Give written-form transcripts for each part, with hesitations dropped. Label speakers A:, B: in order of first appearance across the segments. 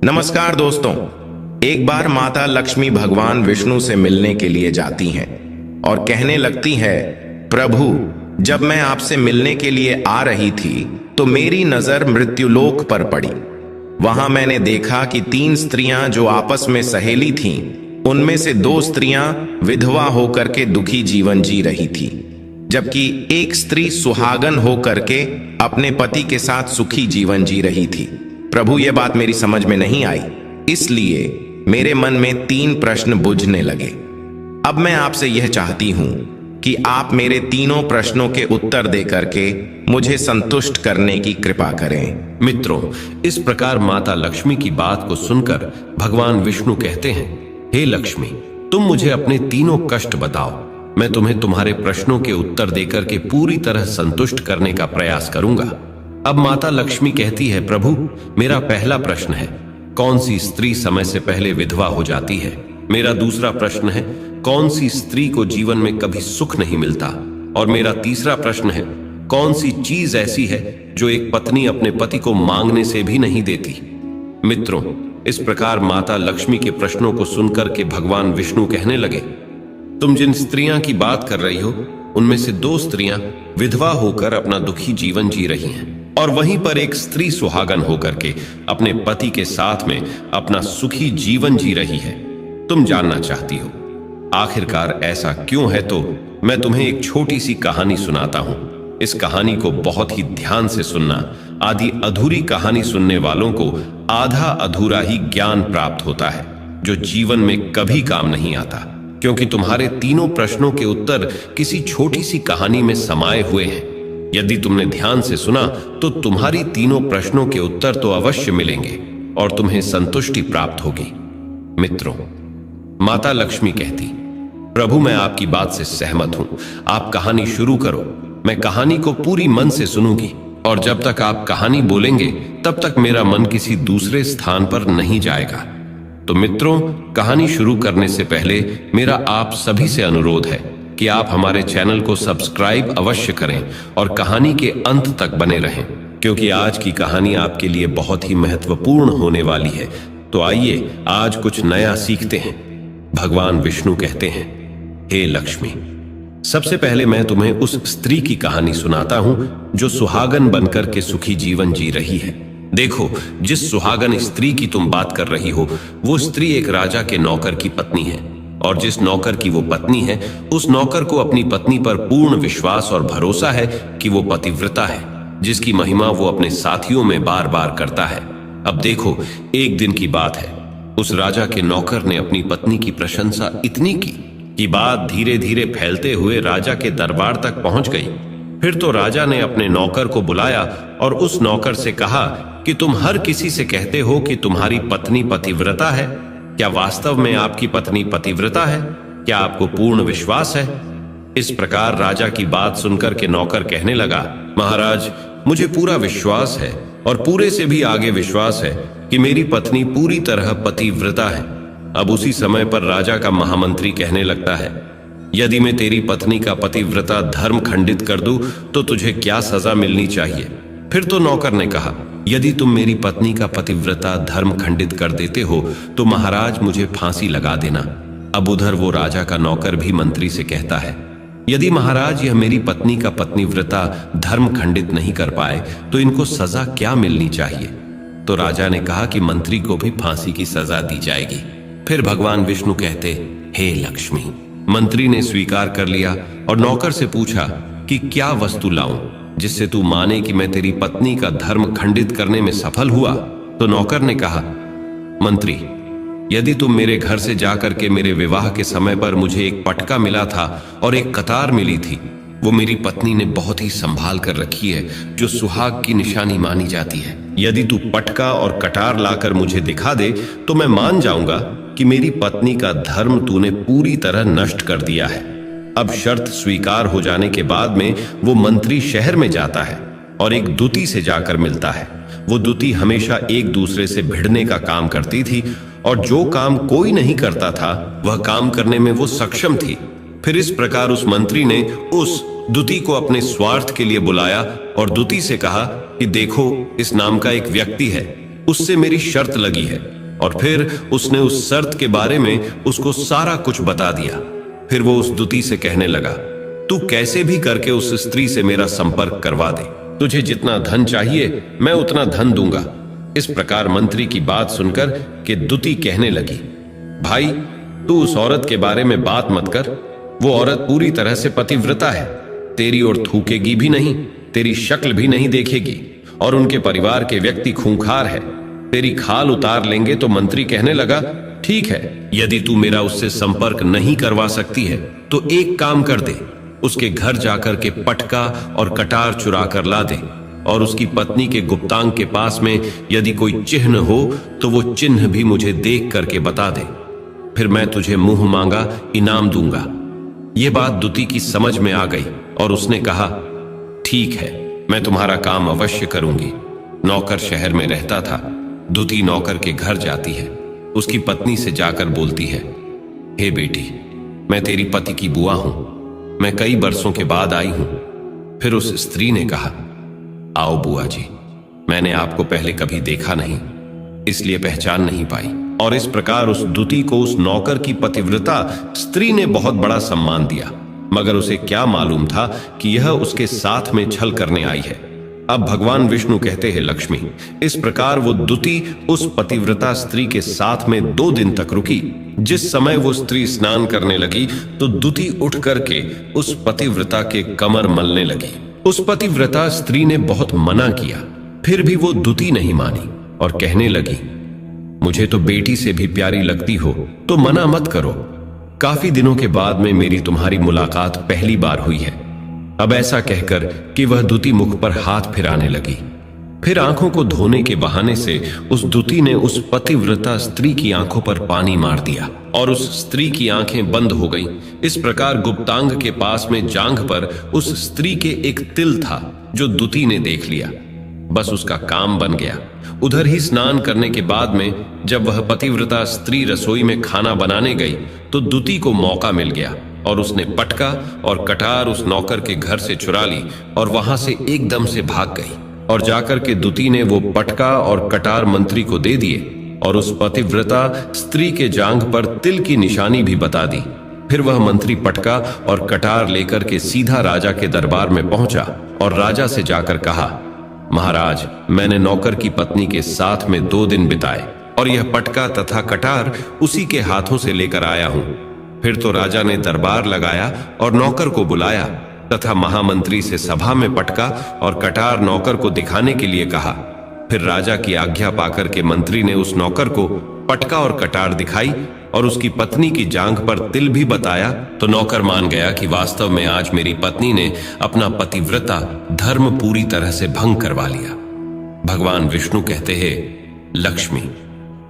A: नमस्कार दोस्तों। एक बार माता लक्ष्मी भगवान विष्णु से मिलने के लिए जाती हैं और कहने लगती है, प्रभु, जब मैं आपसे मिलने के लिए आ रही थी तो मेरी नजर मृत्युलोक पर पड़ी। वहां मैंने देखा कि 3 स्त्रियां जो आपस में सहेली थीं, उनमें से 2 स्त्रियां विधवा होकर के दुखी जीवन जी रही थी, जबकि एक स्त्री सुहागन होकर के अपने पति के साथ सुखी जीवन जी रही थी। प्रभु, यह बात मेरी समझ में नहीं आई, इसलिए मेरे मन में 3 प्रश्न बुझने लगे। अब मैं आपसे यह चाहती हूं कि आप मेरे तीनों प्रश्नों के उत्तर दे करके मुझे संतुष्ट करने की कृपा करें।
B: मित्रों, इस प्रकार माता लक्ष्मी की बात को सुनकर भगवान विष्णु कहते हैं, हे लक्ष्मी, तुम मुझे अपने तीनों कष्ट बताओ। मैं तुम्हें तुम्हारे प्रश्नों के उत्तर देकर के पूरी तरह संतुष्ट करने का प्रयास करूंगा। अब माता लक्ष्मी कहती है, प्रभु, मेरा पहला प्रश्न है, कौन सी स्त्री समय से पहले विधवा हो जाती है? मेरा दूसरा प्रश्न है, कौन सी स्त्री को जीवन में कभी सुख नहीं मिलता? और मेरा तीसरा प्रश्न है, कौन सी चीज ऐसी है जो एक पत्नी अपने पति को मांगने से भी नहीं देती? मित्रों, इस प्रकार माता लक्ष्मी के प्रश्नों को सुनकर के भगवान विष्णु कहने लगे, तुम जिन स्त्रियां की बात कर रही हो, उनमें से 2 स्त्रियां विधवा होकर अपना दुखी जीवन जी रही हैं, और वहीं पर एक स्त्री सुहागन होकर के अपने पति के साथ में अपना सुखी जीवन जी रही है। तुम जानना चाहती हो आखिरकार ऐसा क्यों है, तो मैं तुम्हें एक छोटी सी कहानी सुनाता हूं। इस कहानी को बहुत ही ध्यान से सुनना। आधी अधूरी कहानी सुनने वालों को आधा अधूरा ही ज्ञान प्राप्त होता है, जो जीवन में कभी काम नहीं आता, क्योंकि तुम्हारे तीनों प्रश्नों के उत्तर किसी छोटी सी कहानी में समाये हुए हैं। यदि तुमने ध्यान से सुना तो तुम्हारी तीनों प्रश्नों के उत्तर तो अवश्य मिलेंगे और तुम्हें संतुष्टि प्राप्त होगी। मित्रों, माता लक्ष्मी कहती, प्रभु, मैं आपकी बात से सहमत हूं, आप कहानी शुरू करो। मैं कहानी को पूरी मन से सुनूंगी, और जब तक आप कहानी बोलेंगे तब तक मेरा मन किसी दूसरे स्थान पर नहीं जाएगा। तो मित्रों, कहानी शुरू करने से पहले मेरा आप सभी से अनुरोध है कि आप हमारे चैनल को सब्सक्राइब अवश्य करें और कहानी के अंत तक बने रहें, क्योंकि आज की कहानी आपके लिए बहुत ही महत्वपूर्ण होने वाली है। तो आइए आज कुछ नया सीखते हैं। भगवान विष्णु कहते हैं, हे लक्ष्मी, सबसे पहले मैं तुम्हें उस स्त्री की कहानी सुनाता हूं जो सुहागन बनकर के सुखी जीवन जी रही है। देखो, जिस सुहागन स्त्री की तुम बात कर रही हो, वो स्त्री एक राजा के नौकर की पत्नी है, और जिस नौकर की वो पत्नी है, उस नौकर को अपनी पत्नी पर पूर्ण विश्वास और भरोसा है कि वो पतिव्रता है, जिसकी महिमा वो अपने साथियों में बार बार करता है। अब देखो, एक दिन की बात है, उस राजा के नौकर ने अपनी पत्नी की प्रशंसा इतनी की कि बात धीरे धीरे फैलते हुए राजा के दरबार तक पहुंच गई। फिर तो राजा ने अपने नौकर को बुलाया और उस नौकर से कहा कि तुम हर किसी से कहते हो कि तुम्हारी पत्नी पतिव्रता है। क्या वास्तव में आपकी पत्नी पतिव्रता है? क्या आपको पूर्ण विश्वास है? इस प्रकार राजा की बात सुनकर के नौकर कहने लगा, महाराज, मुझे पूरा विश्वास है और पूरे से भी आगे विश्वास है कि मेरी पत्नी पूरी तरह पतिव्रता है। अब उसी समय पर राजा का महामंत्री कहने लगता है, यदि मैं तेरी पत्नी का पतिव्रता धर्म खंडित कर दूं तो तुझे क्या सजा मिलनी चाहिए? फिर तो नौकर ने कहा, यदि तुम मेरी पत्नी का पतिव्रता धर्म खंडित कर देते हो तो महाराज मुझे फांसी लगा देना। अब उधर वो राजा का नौकर भी मंत्री से कहता है, यदि महाराज यह मेरी पत्नी का पतिव्रता धर्म खंडित नहीं कर पाए तो इनको सजा क्या मिलनी चाहिए? तो राजा ने कहा कि मंत्री को भी फांसी की सजा दी जाएगी। फिर भगवान विष्णु कहते, हे लक्ष्मी, मंत्री ने स्वीकार कर लिया और नौकर से पूछा कि क्या वस्तु लाऊं जिससे तू माने कि मैं तेरी पत्नी का धर्म खंडित करने में सफल हुआ? तो नौकर ने कहा, मंत्री, यदि तुम मेरे घर से जाकर के मेरे विवाह के समय पर मुझे एक पटका मिला था और एक कतार मिली थी, वो मेरी पत्नी ने बहुत ही संभाल कर रखी है, जो सुहाग की निशानी मानी जाती है। यदि तू पटका और कटार लाकर मुझे दिखा दे तो मैं मान जाऊंगा कि मेरी पत्नी का धर्म तूने पूरी तरह नष्ट कर दिया है। अब शर्त स्वीकार हो जाने के बाद में वो मंत्री शहर में जाता है और एक दूती से जाकर मिलता है। वो दूती हमेशा एक दूसरे से भिड़ने का काम करती थी, और जो काम कोई नहीं करता था वह काम करने में वो सक्षम थी। फिर इस प्रकार उस मंत्री ने उस दूती को अपने स्वार्थ के लिए बुलाया और दूती से कहा कि देखो, इस नाम का एक व्यक्ति है उससे मेरी शर्त लगी है। और फिर उसने उस शर्त के बारे में उसको सारा कुछ बता दिया। फिर वो उस दूती से कहने लगा, तू कैसे भी करके उस स्त्री से मेरा संपर्क करवा दे। तुझे जितना धन चाहिए मैं उतना धन दूंगा। इस प्रकार मंत्री की बात सुनकर कि दूती कहने लगी, भाई तू उस औरत के बारे में बात मत कर। वो औरत पूरी तरह से पतिव्रता है, तेरी ओर थूकेगी भी नहीं, तेरी शक्ल भी नहीं देखेगी, और उनके परिवार के व्यक्ति खूंखार है। तेरी खाल उतार लेंगे। तो मंत्री कहने लगा, ठीक है, यदि तू मेरा उससे संपर्क नहीं करवा सकती है तो एक काम कर दे, उसके घर जाकर के पटका और कटार चुरा कर ला दे, और उसकी पत्नी के गुप्तांग के पास में यदि कोई चिन्ह हो तो वो चिन्ह भी मुझे देख करके बता दे। फिर मैं तुझे मुंह मांगा इनाम दूंगा। ये बात दूती की समझ में आ गई और उसने कहा, ठीक है, मैं तुम्हारा काम अवश्य करूंगी। नौकर शहर में रहता था। दूती नौकर के घर जाती है, उसकी पत्नी से जाकर बोलती है, हे बेटी, मैं तेरी पति की बुआ हूं, मैं कई बरसों के बाद आई हूं। फिर उस स्त्री ने कहा, आओ बुआ जी, मैंने आपको पहले कभी देखा नहीं, इसलिए पहचान नहीं पाई। और इस प्रकार उस दूती को उस नौकर की पतिव्रता स्त्री ने बहुत बड़ा सम्मान दिया, मगर उसे क्या मालूम था कि यह उसके साथ में छल करने आई है। अब भगवान विष्णु कहते हैं, लक्ष्मी, इस प्रकार वो दूती उस पतिव्रता स्त्री के साथ में 2 दिन तक रुकी। जिस समय वो स्त्री स्नान करने लगी तो दूती उठ करके उस पतिव्रता के कमर मलने लगी। उस पतिव्रता स्त्री ने बहुत मना किया, फिर भी वो दूती नहीं मानी और कहने लगी, मुझे तो बेटी से भी प्यारी लगती हो तो मना मत करो। काफी दिनों के बाद में मेरी तुम्हारी मुलाकात पहली बार हुई है। अब ऐसा कहकर कि वह दूती मुख पर हाथ फिराने लगी। फिर आंखों को धोने के बहाने से उस दूती ने उस पतिव्रता स्त्री की आंखों पर पानी मार दिया और उस स्त्री की आंखें बंद हो गईं। इस प्रकार गुप्तांग के पास में जांघ पर उस स्त्री के एक तिल था जो दूती ने देख लिया। बस उसका काम बन गया। उधर ही स्नान करने के बाद में जब वह पतिव्रता स्त्री रसोई में खाना बनाने गई तो दूती को मौका मिल गया और उसने पटका और कटार उस नौकर के घर से चुरा ली और वहां से एकदम से भाग गई। और जाकर के दूती ने वो पटका और कटार मंत्री को दे दिए और उस पतिव्रता स्त्री के जांघ पर तिल की निशानी भी बता दी। फिर वह मंत्री पटका और कटार लेकर के सीधा राजा के दरबार में पहुंचा और राजा से जाकर कहा, महाराज, मैंने नौकर की पत्नी के साथ में 2 दिन बिताए और यह पटका तथा कटार उसी के हाथों से लेकर आया हूं। फिर तो राजा ने दरबार लगाया और नौकर को बुलाया तथा महामंत्री से सभा में पटका और कटार नौकर को दिखाने के लिए कहा। फिर राजा की आज्ञा पाकर के मंत्री ने उस नौकर को पटका और कटार दिखाई और उसकी पत्नी की जांघ पर तिल भी बताया तो नौकर मान गया कि वास्तव में आज मेरी पत्नी ने अपना पतिव्रता धर्म पूरी तरह से भंग करवा लिया। भगवान विष्णु कहते हैं, लक्ष्मी,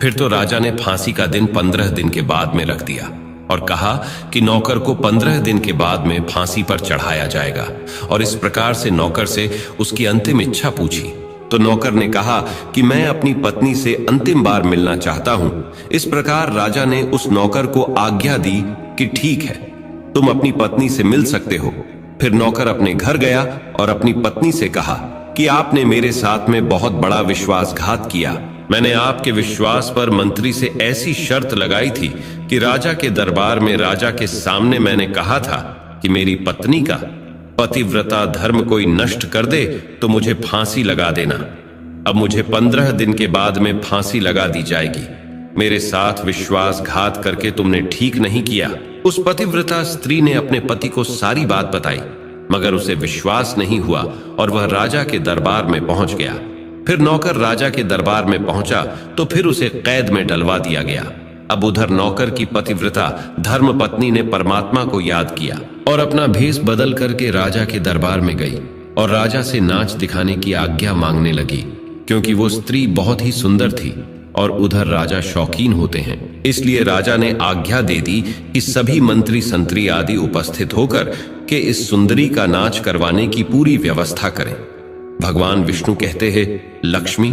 B: फिर तो राजा ने फांसी का दिन 15 दिन के बाद में रख दिया और कहा कि नौकर को 15 दिन के बाद में फांसी पर चढ़ाया जाएगा। और इस प्रकार से नौकर से उसकी अंतिम इच्छा पूछी तो नौकर ने कहा कि मैं अपनी पत्नी से अंतिम बार मिलना चाहता हूं। इस प्रकार राजा ने उस नौकर को आज्ञा दी कि ठीक है, तुम अपनी पत्नी से मिल सकते हो। फिर नौकर अपने घर गया और अपनी पत्नी से कहा कि आपने मेरे साथ में बहुत बड़ा विश्वासघात किया। मैंने आपके विश्वास पर मंत्री से ऐसी शर्त लगाई थी कि राजा के दरबार में राजा के सामने मैंने कहा था कि मेरी पत्नी का पतिव्रता धर्म कोई नष्ट कर दे तो मुझे फांसी लगा देना। अब मुझे 15 दिन के बाद में फांसी लगा दी जाएगी। मेरे साथ विश्वासघात करके तुमने ठीक नहीं किया। उस पतिव्रता स्त्री ने अपने पति को सारी बात बताई, मगर उसे विश्वास नहीं हुआ और वह राजा के दरबार में पहुंच गया। फिर नौकर राजा के दरबार में पहुंचा तो फिर उसे कैद में डलवा दिया गया। अब उधर नौकर की पतिव्रता धर्म पत्नी ने परमात्मा को याद किया और अपना भेष बदल करके राजा के दरबार में गई और राजा से नाच दिखाने की आज्ञा मांगने लगी, क्योंकि वो स्त्री बहुत ही सुंदर थी और उधर राजा शौकीन होते हैं। इसलिए राजा ने आज्ञा दे दी कि सभी मंत्री संतरी आदि उपस्थित होकर के इस सुंदरी का नाच करवाने की पूरी व्यवस्था करें। भगवान विष्णु कहते हैं, लक्ष्मी,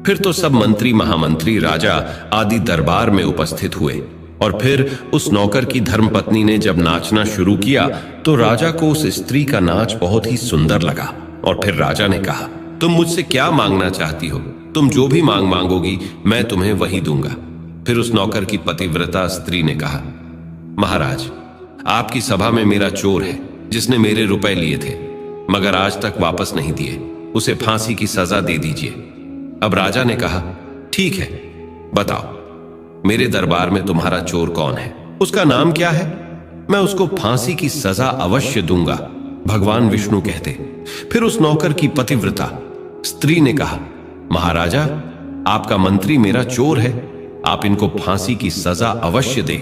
B: फिर तो सब मंत्री महामंत्री राजा आदि दरबार में उपस्थित हुए और फिर उस नौकर की धर्मपत्नी ने जब नाचना शुरू किया तो राजा को उस स्त्री का नाच बहुत ही सुंदर लगा। और फिर राजा ने कहा, तुम मुझसे क्या मांगना चाहती हो? तुम जो भी मांगोगी मैं तुम्हें वही दूंगा। फिर उस नौकर की पतिव्रता स्त्री ने कहा, महाराज, आपकी सभा में मेरा चोर है जिसने मेरे रुपए लिए थे मगर आज तक वापस नहीं दिए, उसे फांसी की सजा दे दीजिए। अब राजा ने कहा, ठीक है, बताओ मेरे दरबार में तुम्हारा चोर कौन है, उसका नाम क्या है? मैं उसको फांसी की सजा अवश्य दूंगा, भगवान विष्णु कहते। फिर उस नौकर की पतिव्रता स्त्री ने कहा, महाराजा, आपका मंत्री मेरा चोर है, आप इनको फांसी की सजा अवश्य दे।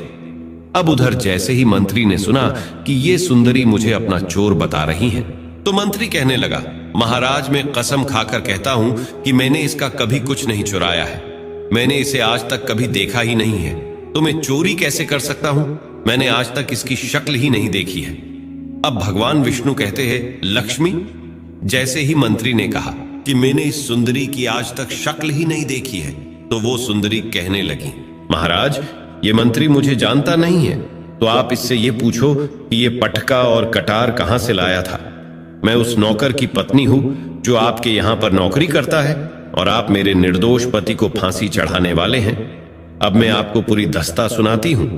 B: अब उधर जैसे ही मंत्री ने सुना कि ये सुंदरी मुझे अपना चोर बता रही है, तो मंत्री कहने लगा, महाराज, मैं कसम खाकर कहता हूं कि मैंने इसका कभी कुछ नहीं चुराया है, मैंने इसे आज तक कभी देखा ही नहीं है, तो मैं चोरी कैसे कर सकता हूं? मैंने आज तक इसकी शक्ल ही नहीं देखी है। अब भगवान विष्णु कहते हैं, लक्ष्मी, जैसे ही मंत्री ने कहा कि मैंने इस सुंदरी की आज तक शक्ल ही नहीं देखी है, तो वो सुंदरी कहने लगी, महाराज, ये मंत्री मुझे जानता नहीं है, तो आप इससे ये पूछो कि ये पटका और कटार कहां से लाया था। मैं उस नौकर की पत्नी हूं जो आपके यहां पर नौकरी करता है और आप मेरे निर्दोष पति को फांसी चढ़ाने वाले हैं। अब मैं आपको पूरी दस्ता सुनाती हूं।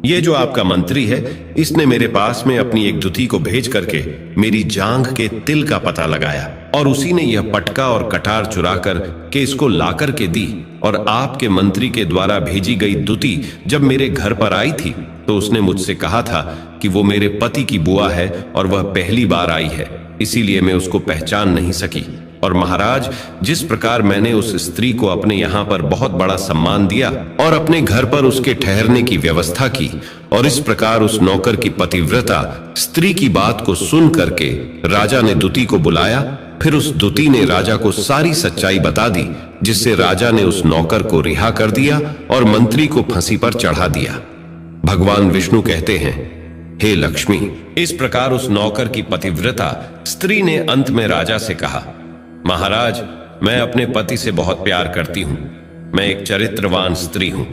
B: ये जो आपका मंत्री है, इसने मेरे पास में अपनी एक दुती को भेज करके मेरी जांघ के तिल का पता लगाया और उसी ने यह पटका और कटार चुरा कर के इसको लाकर के दी। और आपके मंत्री के द्वारा भेजी गई दुती जब मेरे घर पर आई थी तो उसने मुझसे कहा था कि वो मेरे पति की बुआ है और वह पहली बार आई है, इसीलिए मैं उसको पहचान नहीं सकी। और महाराज, जिस प्रकार मैंने उस स्त्री को अपने यहाँ पर बहुत बड़ा सम्मान दिया और अपने घर पर उसके ठहरने की व्यवस्था की, और इस प्रकार उस नौकर की पतिव्रता स्त्री की बात को सुन करके राजा ने दुती को बुलाया। फिर उस दुती ने राजा को सारी सच्चाई बता दी, जिससे राजा ने उस नौकर को रिहा कर दिया और मंत्री को फांसी पर चढ़ा दिया। भगवान विष्णु कहते हैं, हे लक्ष्मी, इस प्रकार उस नौकर की पतिव्रता स्त्री ने अंत में राजा से कहा, महाराज, मैं अपने पति से बहुत प्यार करती हूं, मैं एक चरित्रवान स्त्री हूं,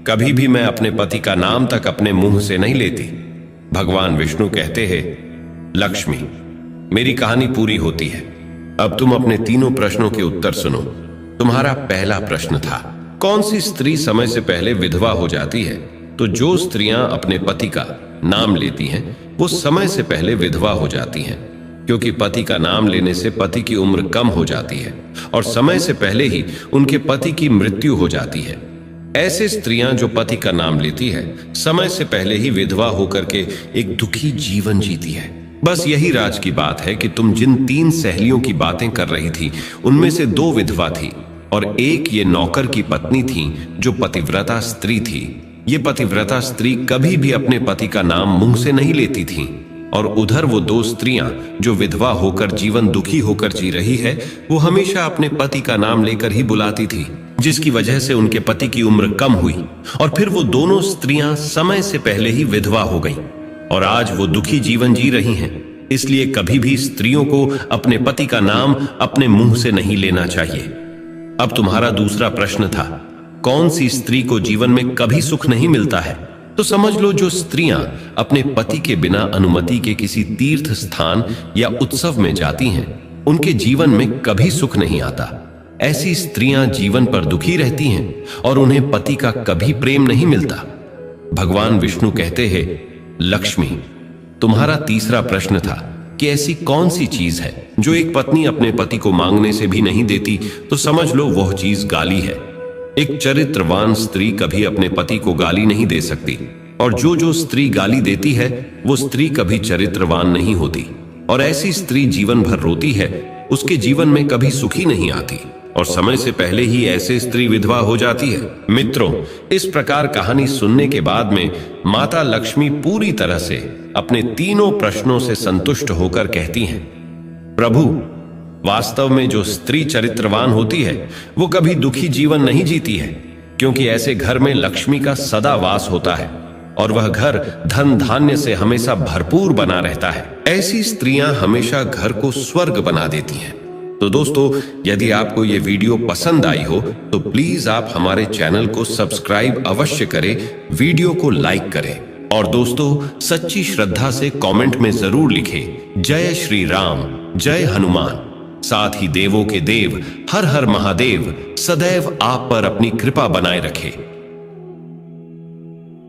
B: कभी भी मैं अपने पति का नाम तक अपने मुंह से नहीं लेती। भगवान विष्णु कहते हैं, लक्ष्मी, मेरी कहानी पूरी होती है, अब तुम अपने तीनों प्रश्नों के उत्तर सुनो। तुम्हारा पहला प्रश्न था, कौन सी स्त्री समय से पहले विधवा हो जाती है? तो जो स्त्रियां अपने पति का नाम लेती हैं वो समय से पहले विधवा हो जाती हैं, क्योंकि पति का नाम लेने से पति की उम्र कम हो जाती है और समय से पहले ही उनके पति की मृत्यु हो जाती है। ऐसे स्त्रियां जो पति का नाम लेती है समय से पहले ही विधवा होकर के एक दुखी जीवन जीती है। बस यही राज की बात है कि तुम जिन 3 सहेलियों की बातें कर रही थी उनमें से 2 विधवा थी और एक ये नौकर की पत्नी थी जो पतिव्रता स्त्री थी। ये पतिव्रता स्त्री कभी भी अपने पति का नाम मुंह से नहीं लेती थी। और उधर वो 2 स्त्रियां जो विधवा होकर जीवन दुखी होकर जी रही है, वो हमेशा अपने पति का नाम लेकर ही बुलाती थी, जिसकी वजह से उनके पति की उम्र कम हुई और फिर वो दोनों स्त्रियां समय से पहले ही विधवा हो गईं और आज वो दुखी जीवन जी रही हैं। इसलिए कभी भी स्त्रियों को अपने पति का नाम अपने मुंह से नहीं लेना चाहिए। अब तुम्हारा दूसरा प्रश्न था, कौन सी स्त्री को जीवन में कभी सुख नहीं मिलता है? तो समझ लो, जो स्त्रियां अपने पति के बिना अनुमति के किसी तीर्थ स्थान या उत्सव में जाती हैं, उनके जीवन में कभी सुख नहीं आता। ऐसी स्त्रियां जीवन पर दुखी रहती हैं और उन्हें पति का कभी प्रेम नहीं मिलता। भगवान विष्णु कहते हैं, लक्ष्मी, तुम्हारा तीसरा प्रश्न था कि ऐसी कौन सी चीज है जो एक पत्नी अपने पति को मांगने से भी नहीं देती? तो समझ लो वह चीज गाली है। एक चरित्रवान स्त्री कभी अपने पति को गाली नहीं दे सकती और जो स्त्री गाली देती है वो स्त्री कभी चरित्रवान नहीं होती और ऐसी स्त्री जीवन भर रोती है, उसके जीवन में कभी सुखी नहीं आती और समय से पहले ही ऐसे स्त्री विधवा हो जाती है। मित्रों, इस प्रकार कहानी सुनने के बाद में माता लक्ष्मी पूरी तरह से अपने तीनों प्रश्नों से संतुष्ट होकर कहती हैं, प्रभु, वास्तव में जो स्त्री चरित्रवान होती है वो कभी दुखी जीवन नहीं जीती है, क्योंकि ऐसे घर में लक्ष्मी का सदा वास होता है और वह घर धन धान्य से हमेशा भरपूर बना रहता है। ऐसी स्त्रियां हमेशा घर को स्वर्ग बना देती हैं। तो दोस्तों, यदि आपको ये वीडियो पसंद आई हो तो प्लीज आप हमारे चैनल को सब्सक्राइब अवश्य करें, वीडियो को लाइक करें और दोस्तों सच्ची श्रद्धा से कमेंट में जरूर लिखें, जय श्री राम, जय हनुमान। साथ ही देवों के देव हर हर महादेव सदैव आप पर अपनी कृपा बनाए रखे।